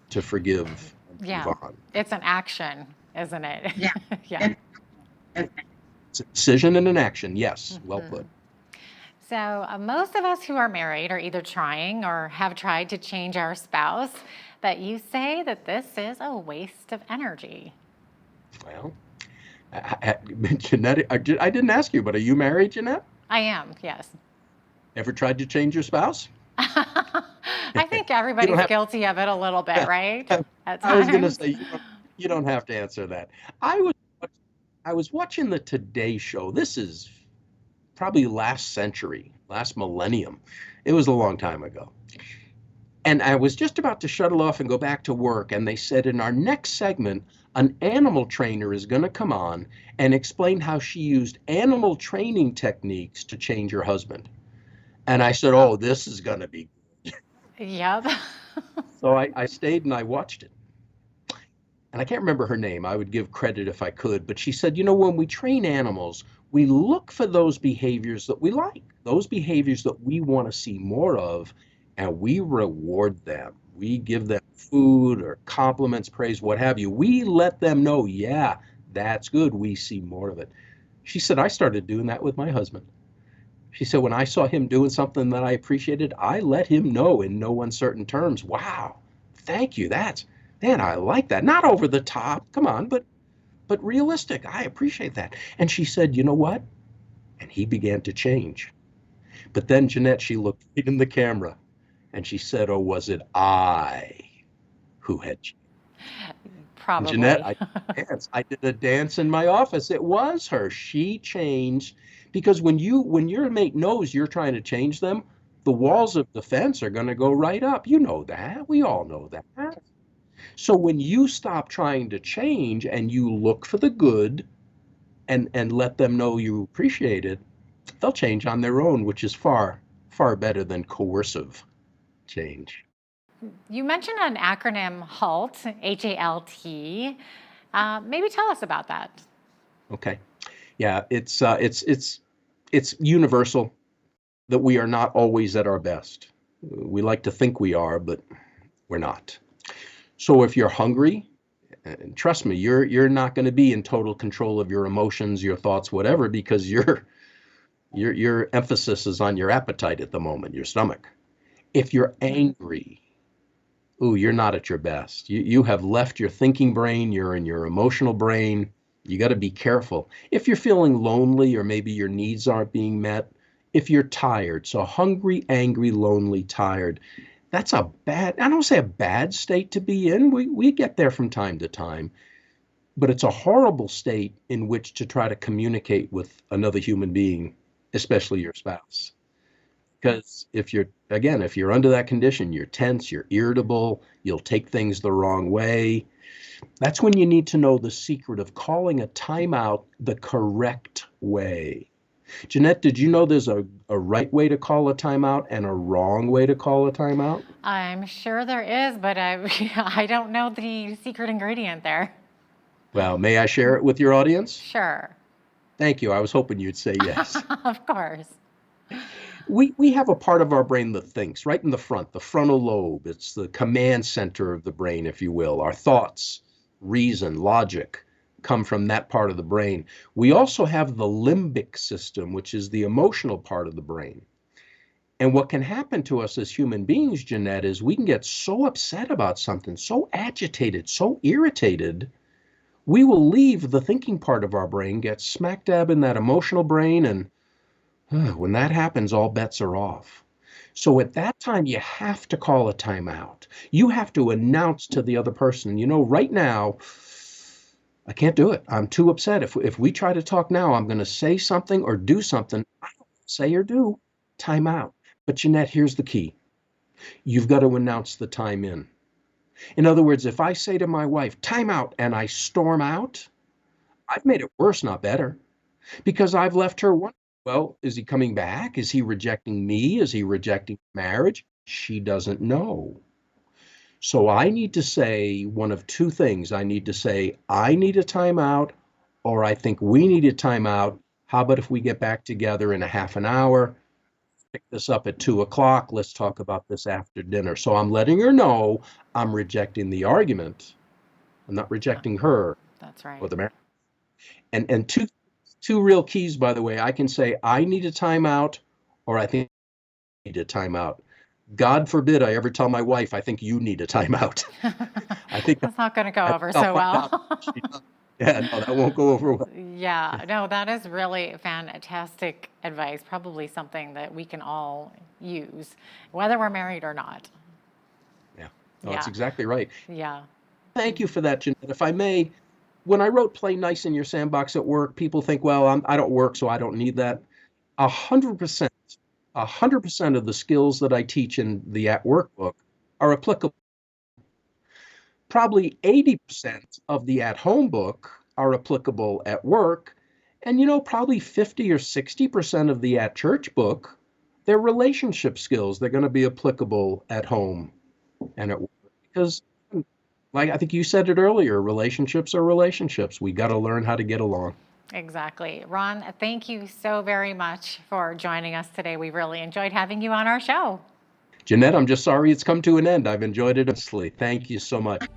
to forgive and move on. It's an action, isn't it? Yeah. Yeah. It's a decision and an action. Yes, well put. So most of us who are married are either trying or have tried to change our spouse, but you say that this is a waste of energy. Well, Jeanette, I didn't ask you, but are you married, Jeanette? I am, yes. Ever tried to change your spouse? I think everybody's guilty of it a little bit, right? I was going to say, you don't have to answer that. I was watching the Today Show. This is probably last century, last millennium. It was a long time ago. And I was just about to shuttle off and go back to work, and they said in our next segment, an animal trainer is going to come on and explain how she used animal training techniques to change her husband. And I said, oh, this is going to be good. Yep. So I stayed and I watched it. And I can't remember her name. I would give credit if I could. But she said, when we train animals, we look for those behaviors that we like, those behaviors that we want to see more of, and we reward them. We give them food or compliments, praise, what have you. We let them know, yeah, that's good. We see more of it. She said, I started doing that with my husband. She said, when I saw him doing something that I appreciated, I let him know in no uncertain terms, wow, thank you. Man, I like that. Not over the top, come on, but realistic. I appreciate that. And she said, you know what? And he began to change. But then Jeanette, she looked right in the camera and she said, oh, was it I who had changed. Probably. Jeanette, I did a dance in my office. It was her. She changed because when your mate knows you're trying to change them, the walls of defense are going to go right up. You know that. We all know that. So when you stop trying to change and you look for the good and let them know you appreciate it, they'll change on their own, which is far, far better than coercive change. You mentioned an acronym HALT, H-A-L-T. Maybe tell us about that. Okay. Yeah, it's universal that we are not always at our best. We like to think we are, but we're not. So if you're hungry, and trust me, you're not going to be in total control of your emotions, your thoughts, whatever, because your emphasis is on your appetite at the moment, your stomach. If you're angry, you're not at your best. You have left your thinking brain, you're in your emotional brain. You got to be careful. If you're feeling lonely or maybe your needs aren't being met, if you're tired, so hungry, angry, lonely, tired, that's I don't say a bad state to be in. We get there from time to time, but it's a horrible state in which to try to communicate with another human being, especially your spouse. Because if you're under that condition, you're tense, you're irritable, you'll take things the wrong way. That's when you need to know the secret of calling a timeout the correct way. Jeanette, did you know there's a right way to call a timeout and a wrong way to call a timeout? I'm sure there is, but I don't know the secret ingredient there. Well, may I share it with your audience? Sure. Thank you. I was hoping you'd say yes. Of course. We have a part of our brain that thinks right in the front, the frontal lobe. It's the command center of the brain, if you will. Our thoughts, reason, logic come from that part of the brain. We also have the limbic system, which is the emotional part of the brain. And what can happen to us as human beings, Jeanette, is we can get so upset about something, so agitated, so irritated, we will leave the thinking part of our brain, get smack dab in that emotional brain, and when that happens, all bets are off. So at that time, you have to call a timeout. You have to announce to the other person, right now, I can't do it. I'm too upset. If we try to talk now, I'm going to say something or do something I don't say or do. Time out. But Jeanette, here's the key. You've got to announce the time in. In other words, if I say to my wife, time out, and I storm out, I've made it worse, not better, because I've left her wondering, well, is he coming back? Is he rejecting me? Is he rejecting marriage? She doesn't know. So I need to say one of two things. I need to say, I need a timeout, or I think we need a timeout. How about if we get back together in a half an hour, pick this up at 2:00, let's talk about this after dinner. So I'm letting her know I'm rejecting the argument. I'm not rejecting her. That's right. Or the marriage. And two real keys, by the way. I can say, I need a timeout, or I think I need a timeout. God forbid I ever tell my wife, I think you need a timeout. I think that's not going to go over so well. Yeah, no, that won't go over well. Yeah, no, that is really fantastic advice. Probably something that we can all use, whether we're married or not. Yeah, no, that's exactly right. Yeah. Thank you for that, Jeanette. If I may, when I wrote Play Nice in Your Sandbox at Work, people think, well, I don't work, so I don't need that. 100%. 100% of the skills that I teach in the At Work book are applicable. Probably 80% of the At Home book are applicable at work. And, probably 50 or 60% of the At Church book, they're relationship skills. They're going to be applicable at home and at work. Because, like I think you said it earlier, relationships are relationships. We got to learn how to get along. Exactly. Ron, thank you so very much for joining us today. We really enjoyed having you on our show. Jeanette, I'm just sorry it's come to an end. I've enjoyed it immensely. Thank you so much.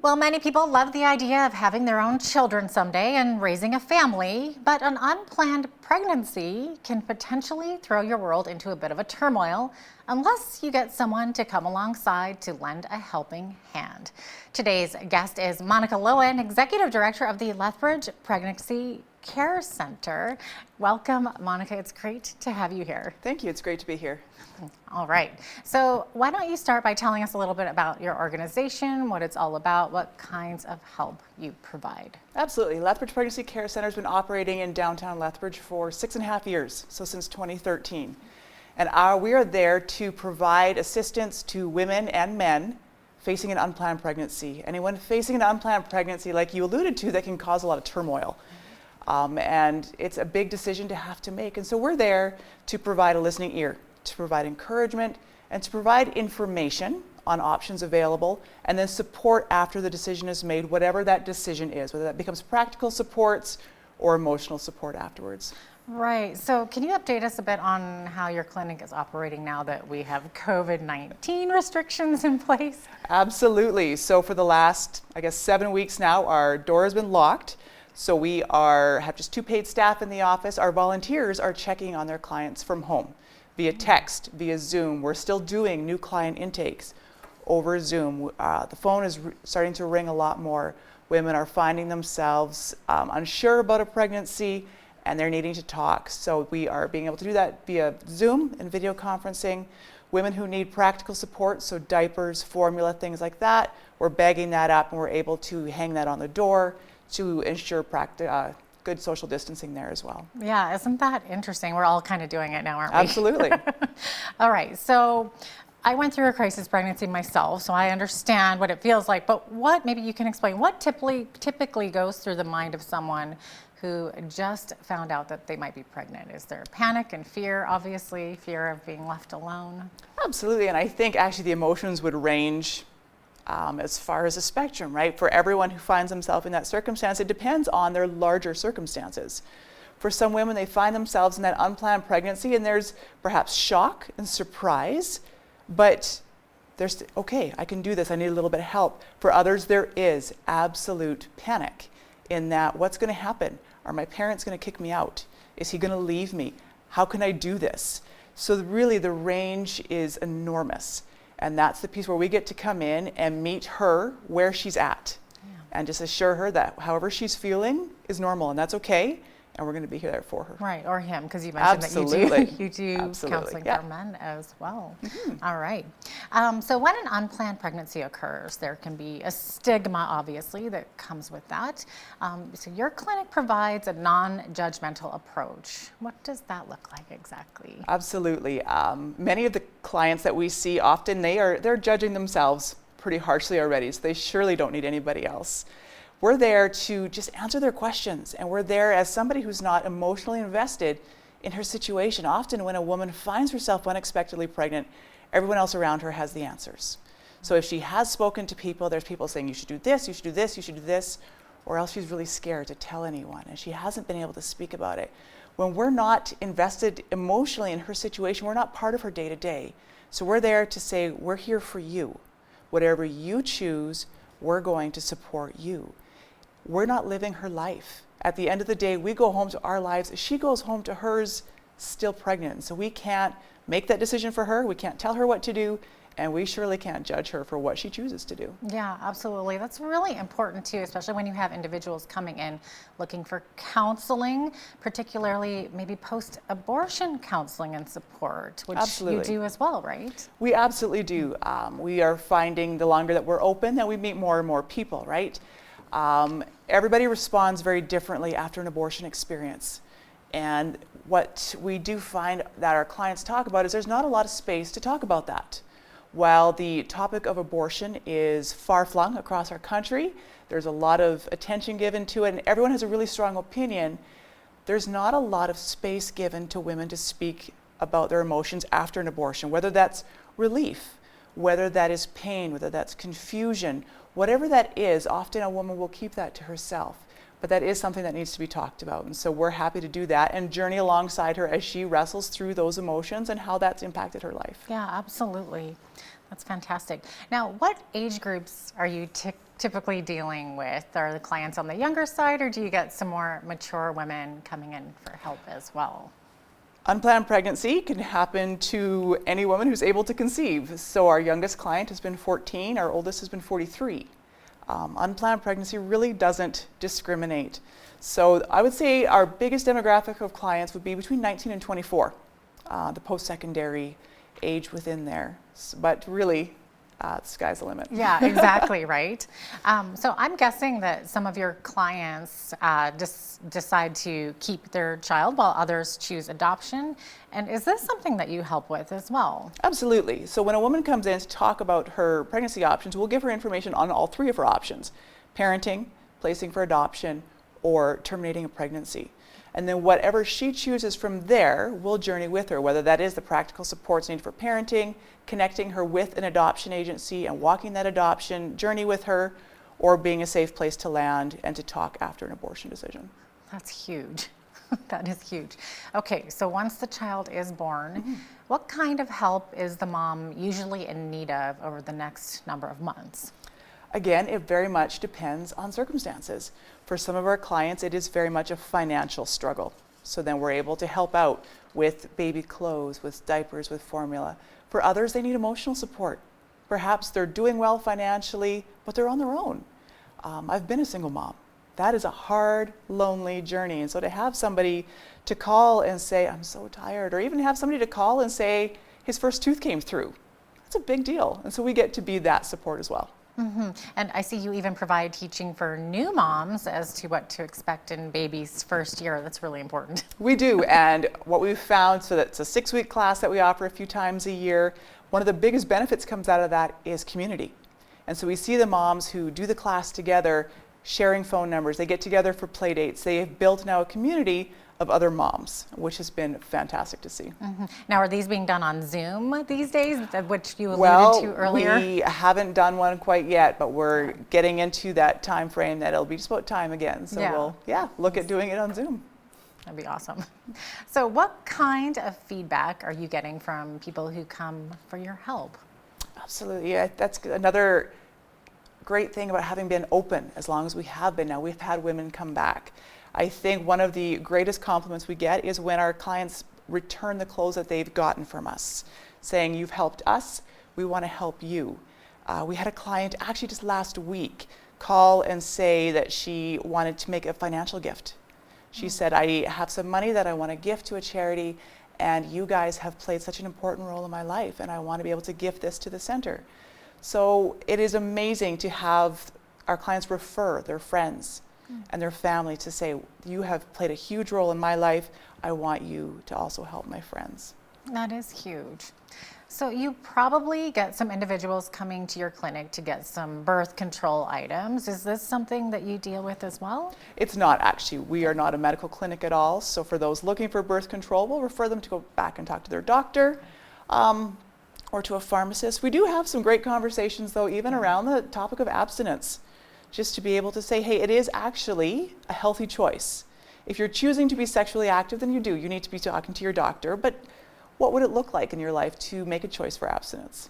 Well, many people love the idea of having their own children someday and raising a family, but an unplanned pregnancy can potentially throw your world into a bit of a turmoil, unless you get someone to come alongside to lend a helping hand. Today's guest is Monica Lowen, Executive Director of the Lethbridge Pregnancy Care Center. Welcome, Monica. It's great to have you here. Thank you. It's great to be here. All right. So why don't you start by telling us a little bit about your organization, what it's all about, what kinds of help you provide? Absolutely. Lethbridge Pregnancy Care Center has been operating in downtown Lethbridge for 6.5 years, so since 2013. And we are there to provide assistance to women and men facing an unplanned pregnancy. Anyone facing an unplanned pregnancy, like you alluded to, that can cause a lot of turmoil. And it's a big decision to have to make. And so we're there to provide a listening ear, to provide encouragement, and to provide information on options available, and then support after the decision is made, whatever that decision is, whether that becomes practical supports or emotional support afterwards. Right. So can you update us a bit on how your clinic is operating now that we have COVID-19 restrictions in place? Absolutely. So for the last, 7 weeks now, our door has been locked. So we have just 2 paid staff in the office. Our volunteers are checking on their clients from home via text, via Zoom. We're still doing new client intakes over Zoom. The phone is starting to ring a lot more. Women are finding themselves unsure about a pregnancy and they're needing to talk. So we are being able to do that via Zoom and video conferencing. Women who need practical support, so diapers, formula, things like that, we're bagging that up and we're able to hang that on the door to ensure good social distancing there as well. Yeah, isn't that interesting? We're all kind of doing it now, aren't we? Absolutely. All right, so I went through a crisis pregnancy myself, so I understand what it feels like, but maybe you can explain, what typically goes through the mind of someone who just found out that they might be pregnant? Is there panic and fear, obviously, fear of being left alone? Absolutely, and I think actually the emotions would range as far as a spectrum, right? For everyone who finds themselves in that circumstance, it depends on their larger circumstances. For some women, they find themselves in that unplanned pregnancy and there's perhaps shock and surprise, but there's, okay, I can do this, I need a little bit of help. For others, there is absolute panic in that, what's gonna happen? Are my parents gonna kick me out? Is he gonna leave me? How can I do this? So really the range is enormous. And that's the piece where we get to come in and meet her where she's at, and just assure her that however she's feeling is normal and that's okay, and we're going to be here for her. Right, or him, because you mentioned Absolutely. that you do counseling yeah. for men as well. All right. So when an unplanned pregnancy occurs, there can be a stigma, obviously, that comes with that. So your clinic provides a non-judgmental approach. What does that look like exactly? Absolutely. Many of the clients that we see, often they're judging themselves pretty harshly already, so they surely don't need anybody else. We're there to just answer their questions, and we're there as somebody who's not emotionally invested in her situation. Often when a woman finds herself unexpectedly pregnant, everyone else around her has the answers. So if she has spoken to people, there's people saying, you should do this, you should do this, you should do this, or else she's really scared to tell anyone, and she hasn't been able to speak about it. When we're not invested emotionally in her situation, we're not part of her day-to-day. So we're there to say, we're here for you. Whatever you choose, we're going to support you. We're not living her life. At the end of the day, we go home to our lives. She goes home to hers still pregnant. So we can't make that decision for her. We can't tell her what to do. And we surely can't judge her for what she chooses to do. Yeah, absolutely. That's really important too, especially when you have individuals coming in looking for counseling, particularly maybe post-abortion counseling and support, which absolutely. You do as well, right? We absolutely do. We are finding the longer that we're open that we meet more and more people, right? Everybody responds very differently after an abortion experience. And what we do find that our clients talk about is there's not a lot of space to talk about that. While the topic of abortion is far-flung across our country, there's a lot of attention given to it, and everyone has a really strong opinion, there's not a lot of space given to women to speak about their emotions after an abortion, whether that's relief, whether that is pain, whether that's confusion, whatever that is, often a woman will keep that to herself. But that is something that needs to be talked about. And so we're happy to do that and journey alongside her as she wrestles through those emotions and how that's impacted her life. Yeah, absolutely. That's fantastic. Now, what age groups are you typically dealing with? Are the clients on the younger side, or do you get some more mature women coming in for help as well? Unplanned pregnancy can happen to any woman who's able to conceive. So our youngest client has been 14, our oldest has been 43. Unplanned pregnancy really doesn't discriminate. So I would say our biggest demographic of clients would be between 19 and 24, the post-secondary age within there. But really, the sky's the limit. Yeah, exactly, right? So I'm guessing that some of your clients decide to keep their child while others choose adoption. And is this something that you help with as well? Absolutely. So when a woman comes in to talk about her pregnancy options, we'll give her information on all three of her options: parenting, placing for adoption, or terminating a pregnancy. And then whatever she chooses from there, we'll journey with her, whether that is the practical supports needed for parenting, connecting her with an adoption agency and walking that adoption journey with her, or being a safe place to land and to talk after an abortion decision. That's huge. That is huge. Okay, so once the child is born, what kind of help is the mom usually in need of over the next number of months? Again, it very much depends on circumstances. For some of our clients, it is very much a financial struggle. So then we're able to help out with baby clothes, with diapers, with formula. For others, they need emotional support. Perhaps they're doing well financially, but they're on their own. I've been a single mom. That is a hard, lonely journey. And so to have somebody to call and say, I'm so tired, or even have somebody to call and say, his first tooth came through, that's a big deal. And so we get to be that support as well. And I see you even provide teaching for new moms as to what to expect in baby's first year. That's really important. We do, and what we've found, so that's a 6-week class that we offer a few times a year. One of the biggest benefits comes out of that is community. And so we see the moms who do the class together, sharing phone numbers. They get together for play dates. They have built now a community of other moms, which has been fantastic to see. Now, are these being done on Zoom these days, which you alluded to earlier? We haven't done one quite yet, but we're getting into that time frame that it'll be just about time again. So we'll look at doing it on Zoom. That'd be awesome. So what kind of feedback are you getting from people who come for your help? Absolutely. Yeah, that's another great thing about having been open as long as we have been. Now we've had women come back. I think one of the greatest compliments we get is when our clients return the clothes that they've gotten from us, saying, you've helped us, we want to help you. We had a client actually just last week call and say that she wanted to make a financial gift. She said, I have some money that I want to gift to a charity, and you guys have played such an important role in my life, and I want to be able to gift this to the center. So it is amazing to have our clients refer their friends and their family to say, you have played a huge role in my life. I want you to also help my friends. That is huge. So you probably get some individuals coming to your clinic to get some birth control items. Is this something that you deal with as well? It's not actually. We are not a medical clinic at all. So for those looking for birth control, we'll refer them to go back and talk to their doctor or to a pharmacist. We do have some great conversations though, even around the topic of abstinence. Just to be able to say, hey, it is actually a healthy choice. If you're choosing to be sexually active, then you do. You need to be talking to your doctor, but what would it look like in your life to make a choice for abstinence?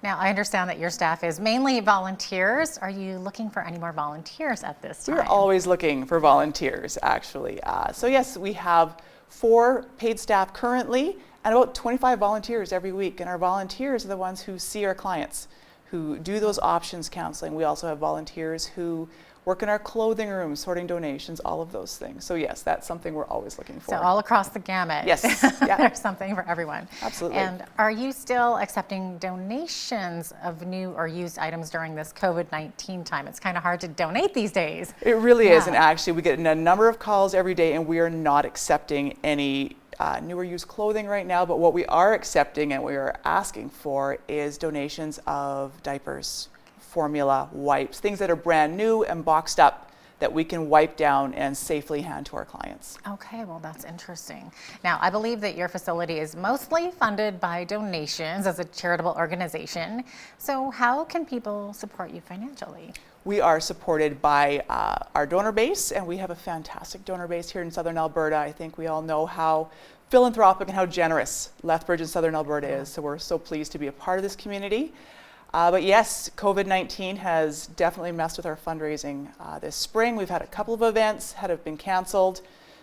Now, I understand that your staff is mainly volunteers. Are you looking for any more volunteers at this time? We're always looking for volunteers, actually. So yes, we have 4 paid staff currently and about 25 volunteers every week. And our volunteers are the ones who see our clients, who do those options counseling. We also have volunteers who work in our clothing room, sorting donations, all of those things. So yes, that's something we're always looking for. So all across the gamut. Yes. Yeah. There's something for everyone. Absolutely. And are you still accepting donations of new or used items during this COVID-19 time? It's kind of hard to donate these days. It really is. And actually, we get a number of calls every day, and we are not accepting any new or used clothing right now, but what we are accepting and we are asking for is donations of diapers, formula, wipes, things that are brand new and boxed up that we can wipe down and safely hand to our clients. Okay, well, that's interesting. Now, I believe that your facility is mostly funded by donations as a charitable organization. So how can people support you financially? We are supported by our donor base, and we have a fantastic donor base here in Southern Alberta. I think we all know how philanthropic and how generous Lethbridge in Southern Alberta is, so we're so pleased to be a part of this community. But yes, COVID-19 has definitely messed with our fundraising this spring. We've had a couple of events that have been canceled.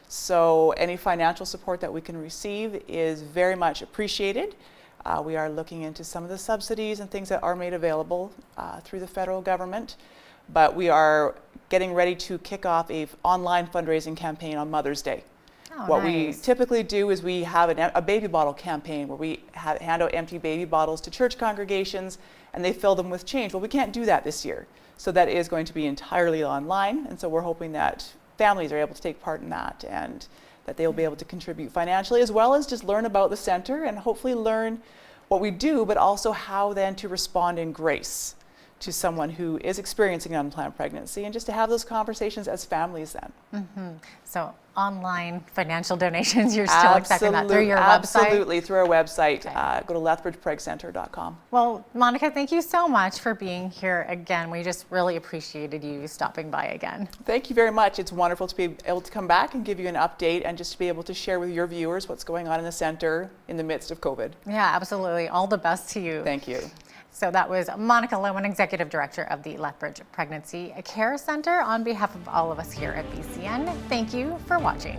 So any financial support that we can receive is very much appreciated. We are looking into some of the subsidies and things that are made available through the federal government, but we are getting ready to kick off an online fundraising campaign on Mother's Day. What we typically do is we have a baby bottle campaign where we hand out empty baby bottles to church congregations and they fill them with change. Well, we can't do that this year. So that is going to be entirely online. And so we're hoping that families are able to take part in that and that they will be able to contribute financially, as well as just learn about the center and hopefully learn what we do, but also how then to respond in grace to someone who is experiencing an unplanned pregnancy, and just to have those conversations as families then. So online financial donations, you're still accepting that through your website? Absolutely, through our website. Go to lethbridgepreggcenter.com. Well, Monica, thank you so much for being here again. We just really appreciated you stopping by again. Thank you very much. It's wonderful to be able to come back and give you an update and just to be able to share with your viewers what's going on in the center in the midst of COVID. Yeah, absolutely. All the best to you. Thank you. So that was Monica Lowen, Executive Director of the Lethbridge Pregnancy Care Center. On behalf of all of us here at BCN, thank you for watching.